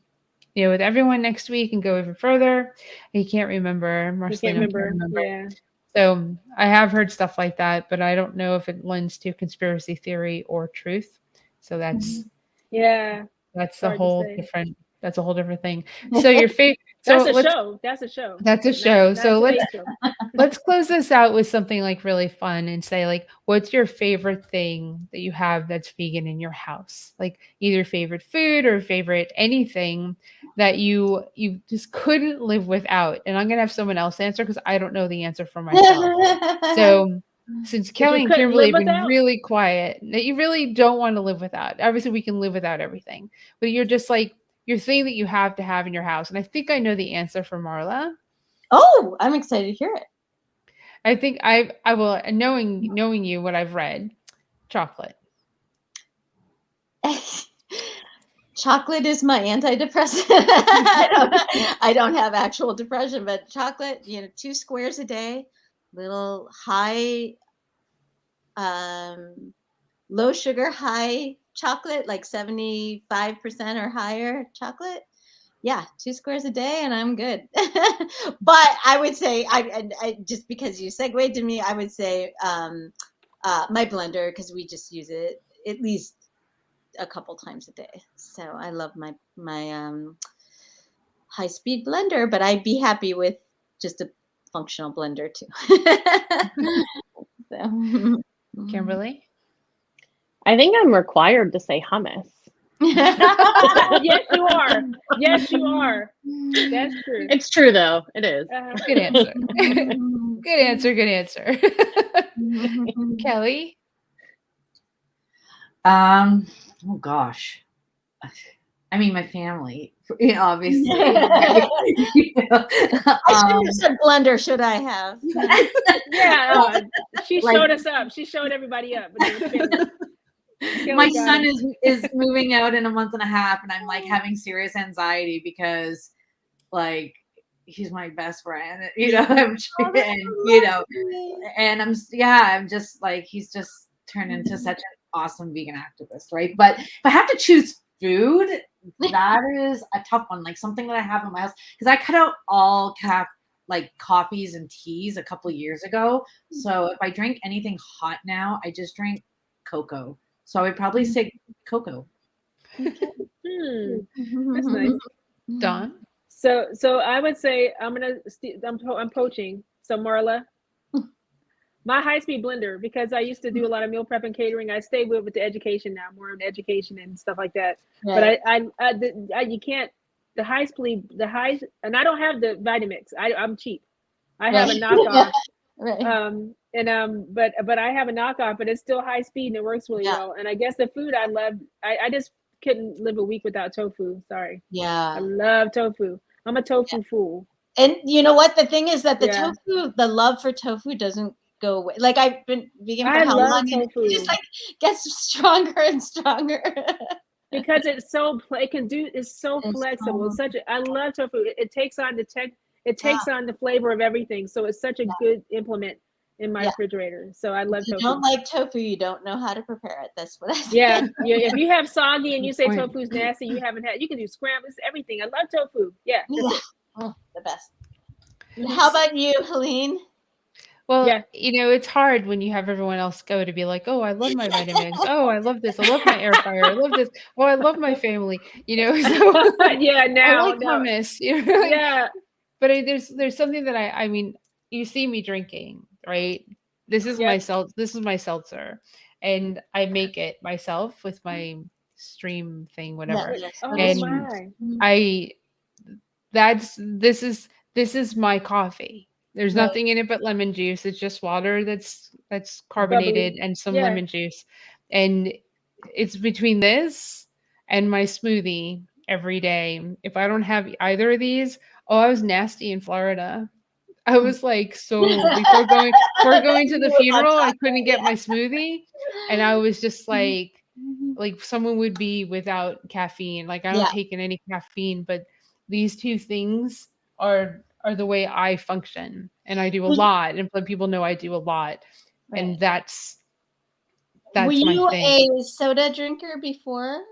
with everyone next week and go even further. I can't remember. Marcelino can't remember. Yeah. So I have heard stuff like that, but I don't know if it lends to conspiracy theory or truth. So that's a whole different thing. So your favorite. That's a show. That's a show. So let's close this out with something like really fun and say, like, what's your favorite thing that you have that's vegan in your house? Like either favorite food or favorite anything that you just couldn't live without. And I'm gonna have someone else answer because I don't know the answer for myself. So since Kelly and Kimberly have been really quiet, that you really don't want to live without. Obviously, we can live without everything, but you're just like your thing that you have to have in your house. And I think I know the answer for Marla. Oh, I'm excited to hear it. I think I will, knowing you, what I've read, chocolate. Chocolate is my antidepressant. I don't have actual depression, but chocolate, 2 squares a day, little high, low sugar, high chocolate, like 75% or higher chocolate. Yeah, 2 squares a day and I'm good. But I would say, I just because you segued to me, I would say my blender, because we just use it at least a couple times a day. So I love my high-speed blender, but I'd be happy with just a functional blender too. So. Kimberly? I think I'm required to say hummus. Yes, you are. Yes, you are. That's true. It's true, though. It is. Good answer. Good answer. Kelly? Oh gosh. I mean, my family, obviously. I shouldn't have said blender, should I have? Yeah, she showed us up. She showed everybody up. My son is moving out in a month and a half, and I'm like having serious anxiety because like he's my best friend, and I'm just like, he's just turned into such an awesome vegan activist, right? But if I have to choose food, that is a tough one. Like something that I have in my house, because I cut out all coffees and teas a couple of years ago. So if I drink anything hot now, I just drink cocoa. So I would probably say cocoa. That's nice. Dawn? So I would say I'm poaching. So Marla, my high-speed blender, because I used to do a lot of meal prep and catering. I stay with the education now, more in education and stuff like that. Right. But you can't, the high, and I don't have the Vitamix. I'm cheap. I have a knockoff. Right. But I have a knockoff, but it's still high speed and it works really well. And I guess the food I love, I just couldn't live a week without tofu. Sorry. Yeah. I love tofu. I'm a tofu fool. And you know what? The thing is that the tofu, the love for tofu doesn't go away. Like I've been vegan for how long? Tofu. It just like gets stronger and stronger. Because it's so flexible. It's such I love tofu. It takes on the on the flavor of everything. So it's such a good implement. in my refrigerator. So I love If you tofu. don't like tofu, you don't know how to prepare it. That's what I say. Yeah, if you have soggy and you say Point. tofu's nasty, you haven't had. You can do scrambled, everything. I love tofu. Yeah, that's it. Oh, the best. How about you, Helene? Well, Yeah. it's hard when you have everyone else go to be like, oh, I love my Vitamix. Oh, I love this. I love my air fryer. I love this. Oh, I love my family. So Yeah, I now, like no. hummus. Yeah, But there's something that I mean, you see me drinking, right? This is Yep. this is my seltzer, and I make it myself with my stream thing, whatever. Yeah, oh And my. this is my coffee. There's Right. nothing in it but lemon juice. It's just water that's carbonated and some Yeah. lemon juice. And it's between this and my smoothie every day. If I don't have either of these, I was nasty in Florida. I was like, so before going to the funeral, I couldn't get my smoothie. And I was just like someone would be without caffeine. Like I don't take in any caffeine, but these two things are the way I function. And I do a lot. And people know I do a lot. Right. And that's Were my you thing. a soda drinker before?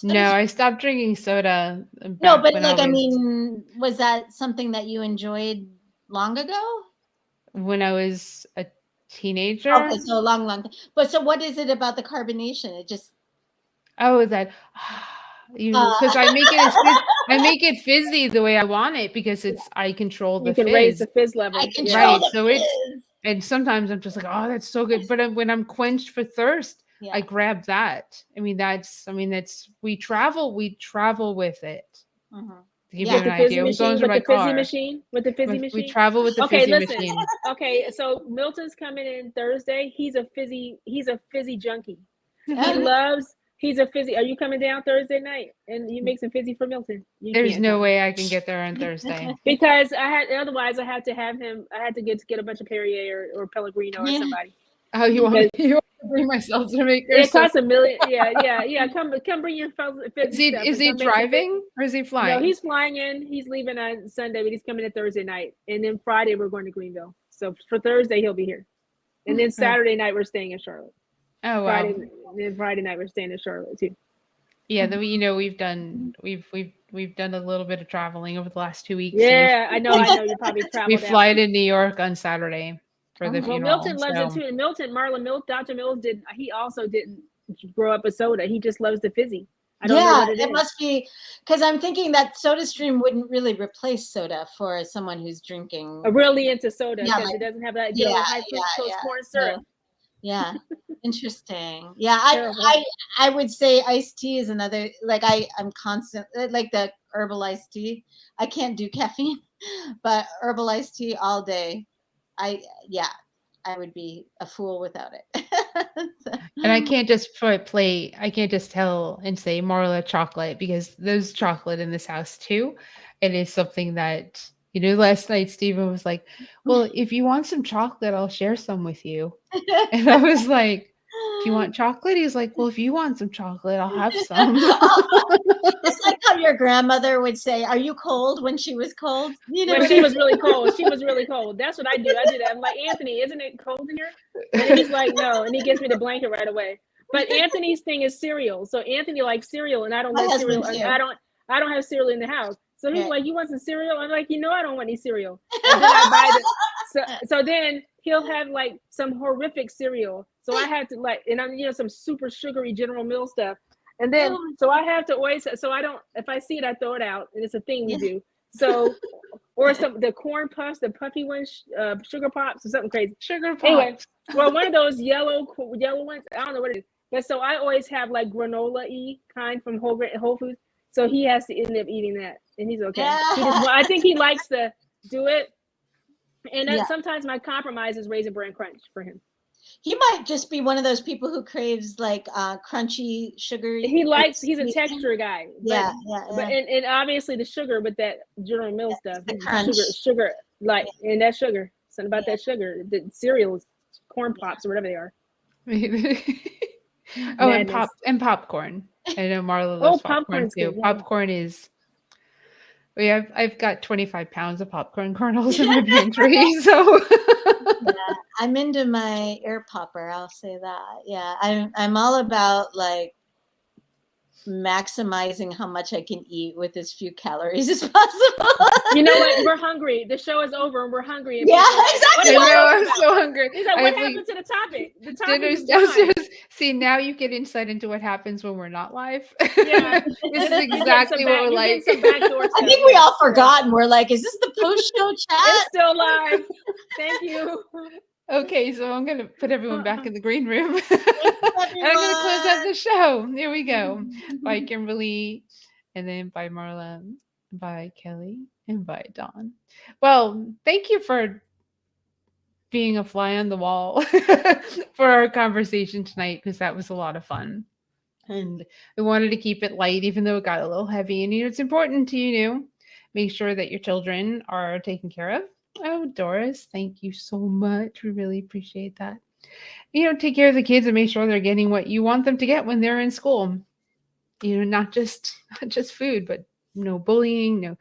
No, I stopped drinking soda. No, but I mean, was that something that you enjoyed long ago? When I was a teenager. Okay, so a long time. But so what is it about the carbonation? It just that because I make it fizzy the way I want it because I control the You can fizz. raise the fizz level. I control the fizz. And sometimes I'm just like, oh, that's so good. But when I'm quenched for thirst, I grab that. I mean, we travel with it. Mm-hmm. To give you an idea, with the fizzy machine. We travel with the fizzy machine. Okay, so Milton's coming in Thursday. He's a fizzy junkie. He's a fizzy. Are you coming down Thursday night and you make some fizzy for Milton? There's no way I can get there on Thursday. Because otherwise I had to have him. I had to get a bunch of Perrier or Pellegrino or somebody. Oh, you want me to bring my seltzer maker? It costs $1 million. Yeah. Come bring your fizzy stuff. Is he driving or is he flying? No, he's flying in. He's leaving on Sunday, but he's coming in Thursday night. And then Friday we're going to Greenville. So for Thursday he'll be here. And then Saturday night we're staying in Charlotte. Oh wow. Friday night we're staying in Charlotte too. Yeah, we've done a little bit of traveling over the last 2 weeks. Yeah, I know you probably traveled. We fly to New York on Saturday for the funeral. Milton loves it too. And Dr. Mills he also didn't grow up with soda. He just loves the fizzy. I don't know what it is. Must be because I'm thinking that SodaStream wouldn't really replace soda for someone who's drinking. Really into soda because it doesn't have that high fructose corn syrup. Yeah, interesting. Yeah, I would say iced tea is another. Like I'm constant like the herbal iced tea. I can't do caffeine, but herbal iced tea all day. I would be a fool without it. And I can't just I can't just tell and say Marla chocolate because there's chocolate in this house too. It is something that, last night Stephen was like, well, if you want some chocolate, I'll share some with you. And I was like, do you want chocolate? He's like, well, if you want some chocolate, I'll have some. It's like how your grandmother would say, are you cold when she was cold? When she was really cold. She was really cold. That's what I do. I do that. I'm like, Anthony, isn't it cold in here? And he's like, no. And he gives me the blanket right away. But Anthony's thing is cereal. So Anthony likes cereal and I don't like cereal. And I don't have cereal in the house. So he's like, you want some cereal? I'm like, I don't want any cereal. And then I buy so then he'll have like some horrific cereal. So I had to and I'm some super sugary General Mills stuff. And then so I have to always if I see it, I throw it out. And it's a thing we do. So or the corn puffs, the puffy ones, sugar pops or something crazy. Sugar pops. Anyway, well, one of those yellow ones, I don't know what it is. But so I always have like granola-y kind from Whole Foods. So he has to end up eating that, and he's okay. I think he likes to do it. And then sometimes my compromise is Raisin Bran Crunch for him. He might just be one of those people who craves like crunchy, sugary. He's a texture guy. But and obviously the sugar with that General Mills stuff. Sugar, and that sugar. Something about that sugar. The cereals, corn pops or whatever they are. And popcorn. I know Marla loves popcorn too. Popcorn is I've got 25 pounds of popcorn kernels in my pantry, so Yeah, I'm into my ear popper. I'll say that. Yeah, I'm all about like maximizing how much I can eat with as few calories as possible. You know what? We're hungry. The show is over and we're hungry. And Yeah, people are like, exactly. I "What are know you I'm talking so about?" hungry. He's like, I what think happened to the topic? The topic dinner's is gone. downstairs. See, now you get insight into what happens when we're not live. Yeah. This is You're getting exactly some what we're you're getting like. some backdoor I stuff. think we Yeah. all forgotten. We're like, is this the post-show It's chat? still live. Thank you. Okay, so I'm gonna put everyone back in the green room. And Thanks, I'm gonna close out everyone. the show. Here we go. Bye, Kimberly, and then bye, Marla, bye, Kelly, and bye, Dawn. Well, thank you for being a fly on the wall for our conversation tonight, because that was a lot of fun. And we wanted to keep it light, even though it got a little heavy. And it's important to, make sure that your children are taken care of. Oh, Doris, thank you so much. We really appreciate that. Take care of the kids and make sure they're getting what you want them to get when they're in school. Not just food, but no bullying, no,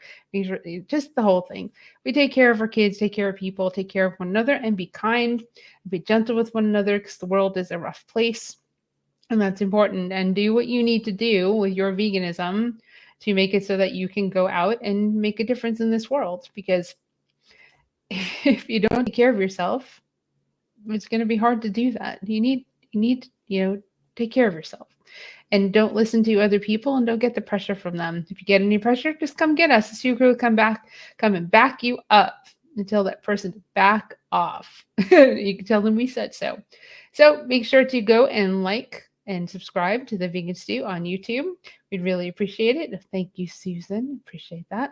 just the whole thing. We take care of our kids, take care of people, take care of one another, and be kind, be gentle with one another, because the world is a rough place. And that's important. And do what you need to do with your veganism to make it so that you can go out and make a difference in this world. Because if you don't take care of yourself, it's going to be hard to do that. You need, take care of yourself. And don't listen to other people, and don't get the pressure from them. If you get any pressure, just come get us. The Sue Crew will come and back you up, and tell that person to back off. You can tell them we said so. So make sure to go and like and subscribe to the Vegan Stew on YouTube. We'd really appreciate it. Thank you, Susan. Appreciate that.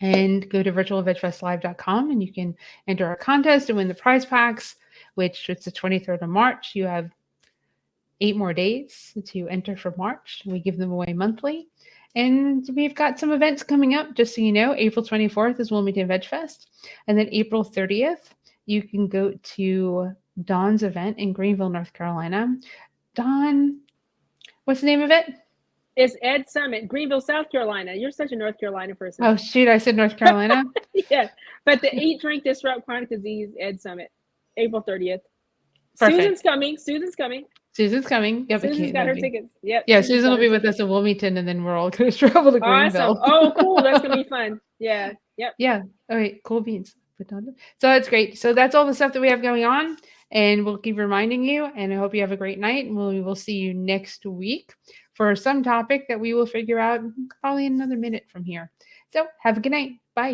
And go to virtualvegfestlive.com and you can enter our contest and win the prize packs, which it's the 23rd of March. You have 8 more days to enter for March. We give them away monthly. And we've got some events coming up, just so you know. April 24th is Wilmington Veg Fest. And then April 30th, you can go to Dawn's event in Greenville, North Carolina. Dawn, what's the name of it? It's Ed Summit, Greenville, South Carolina. You're such a North Carolina person. Oh, shoot, I said North Carolina. Yeah. But the Eat, Drink, Disrupt Chronic Disease Ed Summit, April 30th. Perfect. Susan's coming. Susan's coming. Yep, Susan's got her tickets. Yep. Yeah, Susan will be with us in Wilmington, and then we're all going to travel to Greenville. Awesome. Oh, cool. That's going to be fun. Yeah. Yep. Yeah. All right. Cool beans. So that's great. So that's all the stuff that we have going on, and we'll keep reminding you, and I hope you have a great night, and we will see you next week for some topic that we will figure out probably another minute from here. So have a good night.